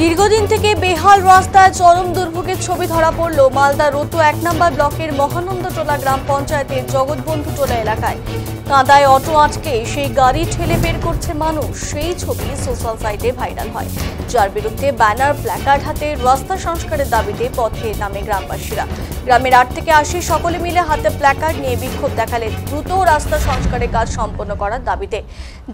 দীর্ঘদিন থেকে বেহাল রাস্তায় চরম দুর্ভোগের ছবি ধরা পড়ল মালদা রতু ১ নম্বর ব্লকের মহানন্দটোলা গ্রাম পঞ্চায়েতের জগৎবন্ধুটোলা এলাকায়। কাঁদায় অটো আটকে সেই গাড়ি ঠেলে বের করছে মানুষ। সেই ছবি সোশ্যাল সাইটে ভাইরাল হয়, যার বিরুদ্ধে ব্যানার প্ল্যাকার্ড হাতে রাস্তা সংস্কারের দাবিতে পথে নামে গ্রামবাসীরা। গ্রামের ৮ থেকে ৮০ সকলে মিলে হাতে প্ল্যাকার্ড নিয়ে বিক্ষোভ দেখালেন দ্রুত রাস্তা সংস্কারের কাজ সম্পন্ন করার দাবিতে।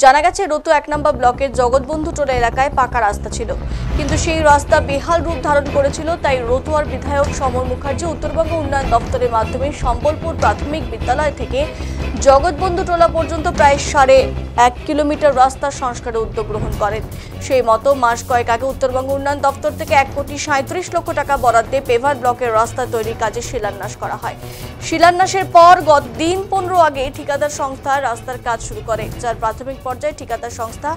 জানা গেছে, রতু ১ নম্বর ব্লকের জগৎবন্ধুটোলা এলাকায় পাকা রাস্তা ছিল, কিন্তু সেই রাস্তা বেহাল রূপ ধারণ করেছিল। তাই রতুয়ার বিধায়ক সমর মুখার্জি উত্তরবঙ্গ উন্নয়ন দপ্তরের মাধ্যমে সম্বলপুর প্রাথমিক বিদ্যালয় থেকে জগৎবন্ধুটোলা পর্যন্ত প্রায় ১.৫ কিলোমিটার রাস্তা সংস্কারের উদ্যোগ গ্রহণ করেন। সেই মতো মাস কয়েক আগে উত্তরবঙ্গ উন্নয়ন দপ্তর থেকে ১,৩৭ লক্ষ টাকা বরাদ্দে পেভার ব্লকের রাস্তা তৈরির কাজে শিলান্যাস করা হয়। শিলান্যাসের পর গত দিন ১৫ আগে ঠিকাদার সংস্থা রাস্তার কাজ শুরু করে, যার প্রাথমিক পর্যায়ে ঠিকাদার সংস্থা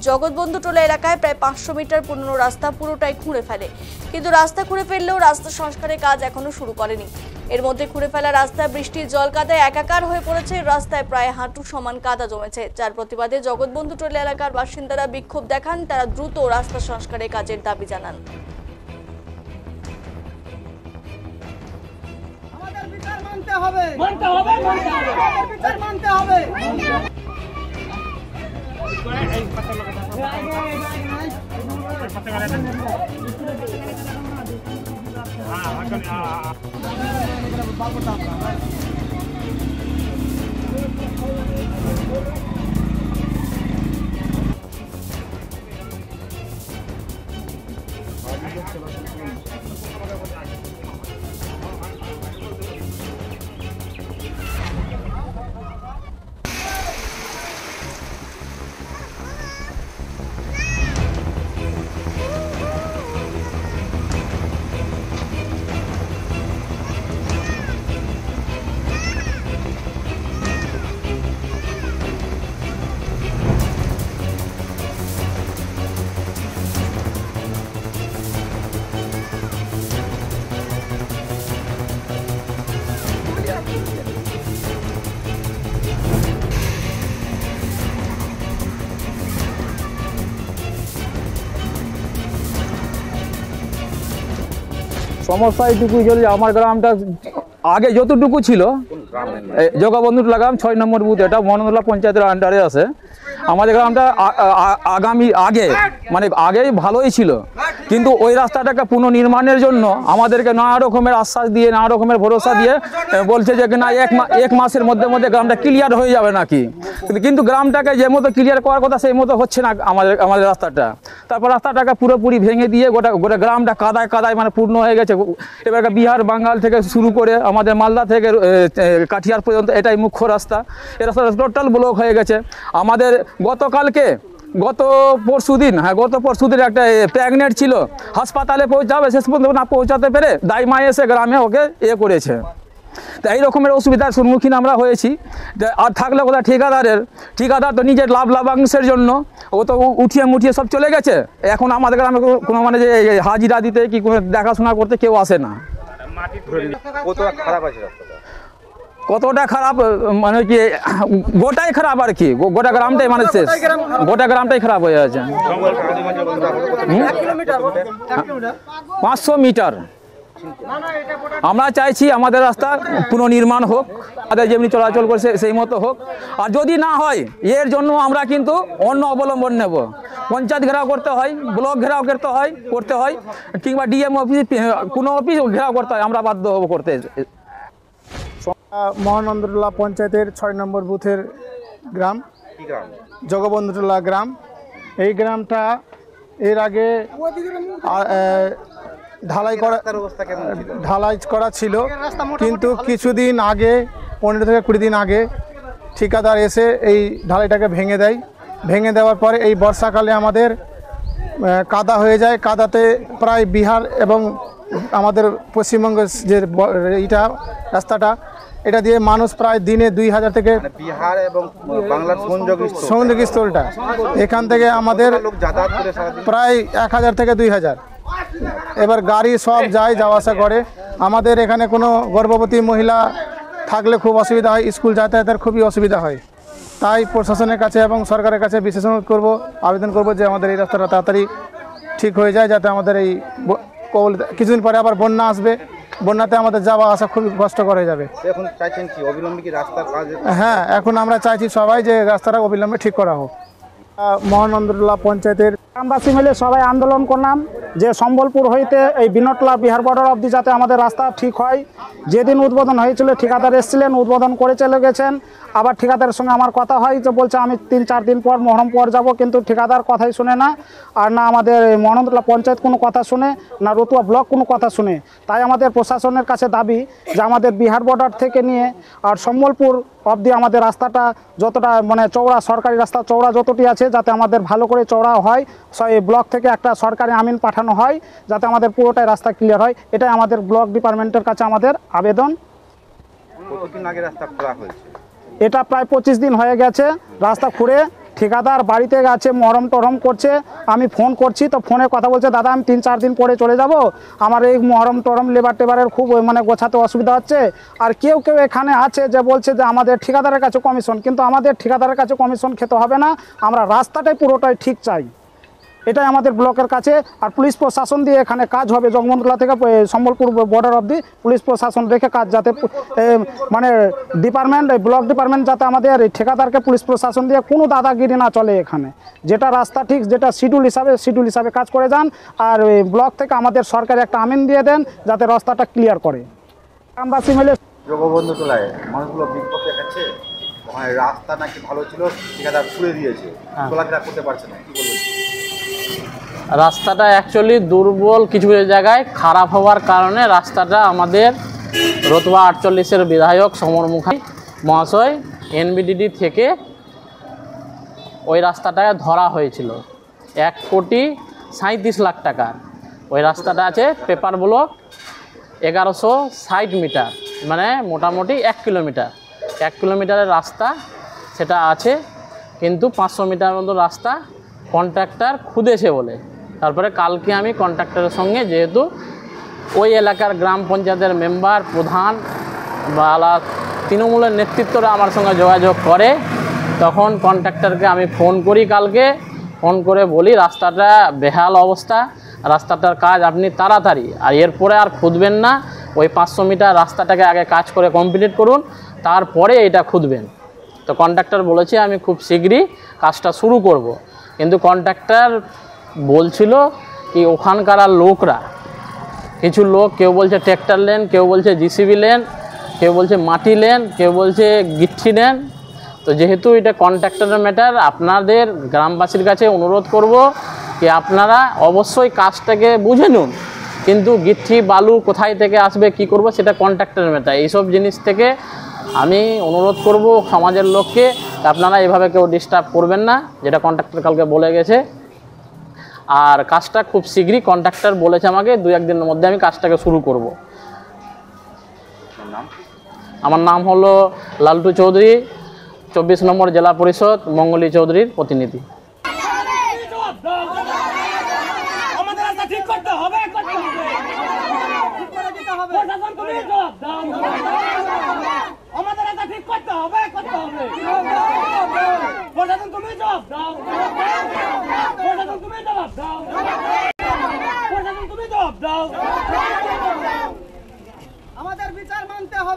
জগৎবন্ধুটোলা এলাকায় প্রায় ৫০০ মিটার পুরনো রাস্তা পুরোটাই খুঁড়ে ফেলে। কিন্তু রাস্তা খুঁড়ে ফেললেও রাস্তা সংস্কারের কাজ এখনো শুরু করেনি। এর মধ্যে খুঁড়ে ফেলা রাস্তায় বৃষ্টির জল কাদায় একাকার হয়ে পড়েছে। রাস্তায় প্রায় হাঁটু সমান কাদা জমেছে, যার প্রতিবাদে জগৎবন্ধুটোলা এলাকার বাসিন্দারা বিক্ষোভ দেখান। তারা দ্রুত রাস্তা সংস্কারের কাজের দাবি জানান। আমাদের বিচার মানতে হবে, মানতে হবে, আমাদের বিচার মানতে হবে। সমস্যা এইটুকুই চলে, আমার গ্রামটা আগে যতটুকু ছিল জগৎবন্ধুটোলা গ্রাম ৬ নম্বর বুথ, এটা মহানন্দটোলা পঞ্চায়েতের আন্ডারে আছে। আমাদের গ্রামটা আগেই ভালোই ছিল, কিন্তু ওই রাস্তাটাকে পুনর্নির্মাণের জন্য আমাদেরকে নানা রকমের আশ্বাস দিয়ে, নানা রকমের ভরসা দিয়ে বলছে যে না এক মাসের মধ্যে গ্রামটা ক্লিয়ার হয়ে যাবে নাকি। কিন্তু গ্রামটাকে যে মতো ক্লিয়ার করার কথা সেই মতো হচ্ছে না আমাদের রাস্তাটা। তারপর রাস্তাটাকে পুরোপুরি ভেঙে দিয়ে গোটা গ্রামটা কাদায় পূর্ণ হয়ে গেছে। এবার বিহার বাঙ্গাল থেকে শুরু করে আমাদের মালদা থেকে কাঠিয়ার পর্যন্ত এটাই মুখ্য রাস্তা। এই রাস্তাটা টোটাল ব্লক হয়ে গেছে। আমাদের গত পরশুদিন একটা প্রেগনেন্ট ছিল, হাসপাতালে পৌঁছাবে, শেষ পর্যন্ত না পৌঁছাতে পেরে দাইমা এসে গ্রামে ওকে করেছে। তো এই রকমের অসুবিধার সম্মুখীন আমরা হয়েছি। আর থাকলে কোথায় ঠিকাদার তো নিজের লাভাংশের জন্য ও তো উঠিয়ে সব চলে গেছে। এখন আমাদের গ্রামে কোনো যে হাজিরা দিতে কি কোনো দেখাশোনা করতে কেউ আসে না। কতটা খারাপ কি গোটাই খারাপ আর কি, গোটা গ্রামটাই শেষ, গোটা গ্রামটাই খারাপ হয়ে আছে। ৫০০ মিটার আমরা চাইছি আমাদের রাস্তা পুনর্নির্মাণ হোক, আমাদের যেমনি চলাচল করছে সেই মতো হোক। আর যদি না হয় এর জন্য আমরা কিন্তু অন্য অবলম্বন নেব। পঞ্চায়েত ঘেরাও করতে হয়, ব্লক ঘেরাও করতে হয়, কিংবা ডিএম অফিস, কোনো অফিস ঘেরাও করতে হয়, আমরা বাধ্য হব করতে। মহানন্দটোলা পঞ্চায়েতের ৬ নম্বর বুথের গ্রাম জগৎবন্ধুটোলা গ্রাম। এই গ্রামটা এর আগে ঢালাই করা ছিল, কিন্তু কিছুদিন আগে ১৫ থেকে ২০ দিন আগে ঠিকাদার এসে এই ঢালাইটাকে ভেঙে দেওয়ার পরে এই বর্ষাকালে আমাদের কাদা হয়ে যায়। কাদাতে প্রায় বিহার এবং আমাদের পশ্চিমবঙ্গের যে রাস্তাটা, এটা দিয়ে মানুষ প্রায় দিনে ২,০০০ থেকে বিহার এবং বাংলার সংযোগস্থলটা, এখান থেকে আমাদের প্রায় ১,০০০ থেকে ২,০০০ এবার গাড়ি সব যাওয়া আসা করে। আমাদের এখানে কোনো গর্ভবতী মহিলা থাকলে খুব অসুবিধা হয়, স্কুল যাতায়াতের খুবই অসুবিধা হয়। তাই প্রশাসনের কাছে এবং সরকারের কাছে বিশেষ অনুরোধ করব, আবেদন করব যে আমাদের এই রাস্তাটা তাড়াতাড়ি ঠিক হয়ে যায়, যাতে আমাদের এই কিছুদিন পরে আবার বন্যা আসবে, বন্যাতে আমাদের যাওয়া আসা খুবই কষ্টকর হয়ে যাবে। এখন চাইছেন কি অবিলম্বে কি রাস্তার কাজ? হ্যাঁ, এখন আমরা চাইছি সবাই যে রাস্তাটা অবিলম্বে ঠিক করা হোক। মহানন্দটোলা পঞ্চায়েতের গ্রামবাসী মিলে সবাই আন্দোলন করলাম যে সম্বলপুর হইতে এই বিনটলা বিহার বর্ডার অবধি যাতে আমাদের রাস্তা ঠিক হয়। যেদিন উদ্বোধন হয়েছিল ঠিকাদার এসেছিলেন, উদ্বোধন করে চলে গেছেন। আবার ঠিকাদারের সঙ্গে আমার কথা হয় যে বলছে আমি 3-4 দিন পর মহরম পর যাব, কিন্তু ঠিকাদার কথাই শুনে না, আর না আমাদের মহানন্দটোলা পঞ্চায়েত কোনো কথা শুনে, না রতুয়া ব্লক কোনো কথা শুনে। তাই আমাদের প্রশাসনের কাছে দাবি যে আমাদের বিহার বর্ডার থেকে নিয়ে আর সম্বলপুর অবধি আমাদের রাস্তাটা যতটা মানে চওড়া, সরকারি রাস্তা চওড়া যতটি আছে, যাতে আমাদের ভালো করে চওড়া হয়। এই ব্লক থেকে একটা সরকারি আমিন পাঠানো হয়, যাতে আমাদের পুরোটাই রাস্তা ক্লিয়ার হয়। এটাই আমাদের ব্লক ডিপার্টমেন্টের কাছে আমাদের আবেদন। কতদিন আগে রাস্তা খোলা হয়েছে? এটা প্রায় 25 দিন হয়ে গেছে রাস্তা খুঁড়ে। ঠিকাদার বাড়িতে গেছে, মহরম টরম করছে। আমি ফোন করছি তো ফোনে কথা বলছে, দাদা আমি 3-4 দিন পরে চলে যাব, আমার এই মহরম টরম লেবার টেবারের খুব মানে গোছাতে অসুবিধা হচ্ছে। আর কেউ কেউ এখানে আছে যে বলছে যে আমাদের ঠিকাদারের কাছে কমিশন, কিন্তু আমাদের ঠিকাদারের কাছে কমিশন খেতে হবে না, আমরা রাস্তাটাই পুরোটাই ঠিক চাই। এটাই আমাদের ব্লকের কাছে। আর পুলিশ প্রশাসন দিয়ে এখানে কাজ হবে, জগবন্ধুতলা থেকে সম্বলপুর বর্ডার অবধি পুলিশ প্রশাসন রেখে কাজ, যাতে মানে ডিপার্টমেন্ট, ব্লক ডিপার্টমেন্ট যাতে আমাদের ঠিকাদারকে পুলিশ প্রশাসন দিয়ে কোনো দাদাগিরি না চলে এখানে। যেটা রাস্তা ঠিক, যেটা শিডিউল হিসাবে কাজ করে যান। আর ব্লক থেকে আমাদের সরকারি একটা আমিন দিয়ে দেন, যাতে রাস্তাটা ক্লিয়ার করে। গ্রামবাসী মিলে জগবন্ধুতলায় মানুষগুলো বিক্ষোভ দেখাচ্ছে, ওখানে রাস্তা নাকি ভালো ছিল, ঠিকাদার ছুড়ে দিয়েছে, চলাফেরা করতে পারছে না, কি বলবেন? রাস্তাটা অ্যাকচুয়ালি দুর্বল, কিছু জায়গায় খারাপ হওয়ার কারণে রাস্তাটা আমাদের রতুয়া 48-এর বিধায়ক সমর মুখার্জি মহাশয় এনবিডিডি থেকে ওই রাস্তাটাকে ধরা হয়েছিল 1,37,00,000 টাকার। ওই রাস্তাটা আছে পেপার ব্লক 1160 মিটার, মানে মোটামুটি 1 কিলোমিটার। 1 কিলোমিটারের রাস্তা সেটা আছে, কিন্তু 500 মিটার মতো রাস্তা কন্ট্রাক্টর খুদেছে বলে। তারপরে কালকে আমি কন্ট্রাক্টরের সঙ্গে, যেহেতু ওই এলাকার গ্রাম পঞ্চায়েতের মেম্বার, প্রধান বা তৃণমূলের নেতৃত্বরা আমার সঙ্গে যোগাযোগ করে, তখন কন্ট্রাক্টরকে আমি ফোন করি, কালকে ফোন করে বলি রাস্তাটা বেহাল অবস্থা, রাস্তাটার কাজ আপনি তাড়াতাড়ি, আর এরপরে আর খুঁজবেন না, ওই 500 মিটার রাস্তাটাকে আগে কাজ করে কমপ্লিট করুন, তারপরে এটা খুঁজবেন। তো কন্ট্রাক্টর বলেছে আমি খুব শীঘ্রই কাজটা শুরু করব। কিন্তু কন্ট্রাক্টর বলছিল কি ওখানকার লোকরা, কিছু লোক, কেউ বলছে ট্র্যাক্টর লেন, কেউ বলছে জিসিবি লেন, কেউ বলছে মাটি লেন, কেউ বলছে গিট্টি লেন। তো যেহেতু এটা কন্ট্রাক্টরের ম্যাটার, আপনাদের গ্রামবাসীর কাছে অনুরোধ করব কি আপনারা অবশ্যই কাজটাকে বুঝে নিন, কিন্তু গিট্টি বালু কোথায় থেকে আসবে, কি করব, সেটা কন্ট্রাক্টরের ম্যাটার। এইসব জিনিস থেকে আমি অনুরোধ করব সমাজের লোককে, আপনারা এভাবে কেউ ডিস্টার্ব করবেন না, যেটা কন্ট্রাক্টর কালকে বলে গেছে। আর কাজটা খুব শীঘ্রই কন্ট্রাক্টর বলেছে আমাকে 2-1 দিনের মধ্যে আমি কাজটাকে শুরু করব। আমার নাম হলো লালটু চৌধুরী, 24 নম্বর জেলা পরিষদ মঙ্গলী চৌধুরীর প্রতিনিধি। আমাদের রাস্তা ঠিক করতে হবে, ঠিক করে দিতে হবে। প্রশাসন তুমি জবাব দাও, আমাদের রাস্তা ঠিক করতে হবে, প্রশাসন তুমি জবাব দাও, প্রশাসন তুমি জবাব দাও, প্রশাসন তুমি জবাব দাও। আমাদের বিচার মানতে হবে।